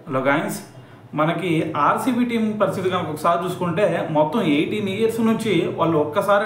Hello guys, మనకి RCB team పరిస్థితి కనుక ఒకసారి చూసుకుంటే మొత్తం 18 ఇయర్స్ నుంచి వాళ్ళు ఒక్కసారి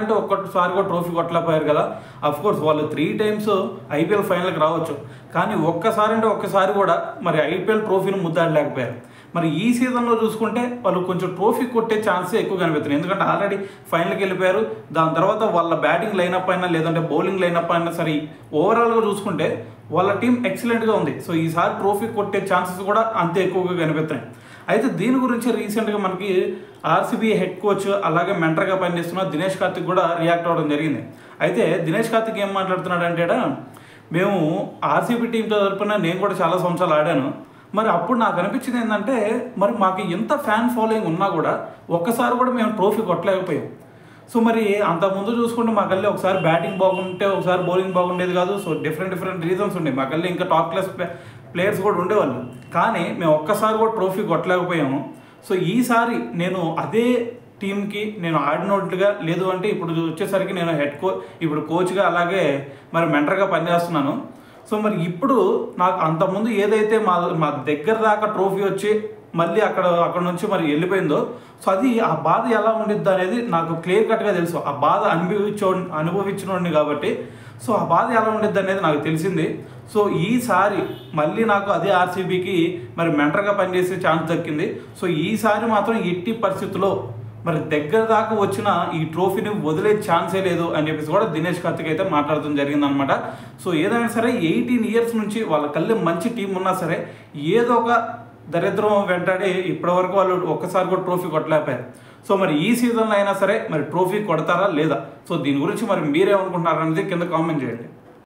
కూడా ట్రోఫీ కొట్టలేకపోయారు కదా. అఫ్కోర్స్ వాళ్ళు 3 టైమ్స్ ఐపీఎల్ ఫైనల్కి రావచ్చు, కానీ ఒక్కసారి కూడా మరి ఐపీఎల్ ట్రోఫీని ముద్దాడలేకపోయారు. మరి ఈ సీజన్లో చూసుకుంటే వాళ్ళు కొంచెం ట్రోఫీ కొట్టే ఛాన్సే ఎక్కువ కనిపిస్తుంది. ఎందుకంటే ఆల్రెడీ ఫైనల్కి వెళ్ళిపోయారు. దాని తర్వాత వాళ్ళ బ్యాటింగ్ లైనప్ అయినా లేదంటే బౌలింగ్ లైనప్ అయినా సరే ఓవరాల్గా చూసుకుంటే వాళ్ళ టీం ఎక్సలెంట్గా ఉంది. సో ఈసారి ట్రోఫీ కొట్టే ఛాన్సెస్ కూడా అంతే ఎక్కువగా కనిపిస్తున్నాయి. అయితే దీని గురించి రీసెంట్గా మనకి ఆర్సీబీ హెడ్ కోచ్ అలాగే మెంటర్గా పనిచేస్తున్న దినేష్ కార్తిక్ కూడా రియాక్ట్ అవ్వడం జరిగింది. అయితే దినేష్ కార్తిక్ ఏం మాట్లాడుతున్నాడు అంటే, మేము ఆర్సీబీ టీంతో తరపున నేను కూడా చాలా సంవత్సరాలు ఆడాను. మరి అప్పుడు నాకు అనిపించింది ఏంటంటే, మరి మాకు ఎంత ఫ్యాన్ ఫాలోయింగ్ ఉన్నా కూడా ఒక్కసారి కూడా మేము ట్రోఫీ కొట్టలేకపోయాం. సో మరి అంతకుముందు చూసుకుంటే మా గల్లీ ఒకసారి బ్యాటింగ్ బాగుంటే ఒకసారి బౌలింగ్ బాగుండేది కాదు. సో డిఫరెంట్ రీజన్స్ ఉండే. మా గల్లీ ఇంకా టాప్ క్లాస్ ప్లేయర్స్ కూడా ఉండేవాళ్ళు, కానీ మేము ఒక్కసారి కూడా ట్రోఫీ కొట్టలేకపోయాము. సో ఈసారి నేను అదే టీంకి నేను ఆడినట్టుగా లేదు అంటే ఇప్పుడు వచ్చేసరికి నేను ఇప్పుడు కోచ్గా అలాగే మరి మెంటర్గా పనిచేస్తున్నాను. సో మరి ఇప్పుడు నాకు అంతకుముందు ఏదైతే మా దగ్గర దాకా ట్రోఫీ వచ్చి మళ్ళీ అక్కడ నుంచి మరి వెళ్ళిపోయిందో, సో అది ఆ బాధ ఎలా ఉండిద్ది అనేది నాకు క్లియర్ కట్గా తెలుసు. ఆ బాధ అనుభవించినోడిని కాబట్టి సో ఆ బాధ ఎలా ఉండిద్ది అనేది నాకు తెలిసింది. సో ఈసారి మళ్ళీ నాకు అదే ఆర్సీబీకి మరి మెంటర్గా పనిచేసే ఛాన్స్ దక్కింది. సో ఈసారి మాత్రం ఎట్టి పరిస్థితుల్లో మరి దగ్గర దాకా వచ్చిన ఈ ట్రోఫీని వదిలే ఛాన్సే లేదు అని చెప్పేసి కూడా దినేష్ కార్తిక్ అయితే మాట్లాడటం జరిగిందనమాట. సో ఏదైనా సరే 18 ఇయర్స్ నుంచి వాళ్ళ కళ్ళే మంచి టీం ఉన్నా సరే ఏదో ఒక దరిద్రం వెంటాడి ఇప్పటివరకు వాళ్ళు ఒక్కసారి కూడా ట్రోఫీ కొట్టలేకపోయారు. సో మరి ఈ సీజన్లో అయినా సరే మరి ట్రోఫీ కొడతారా లేదా? సో దీని గురించి మరి మీరేమనుకుంటున్నారనేది కింద కామెంట్ చేయండి.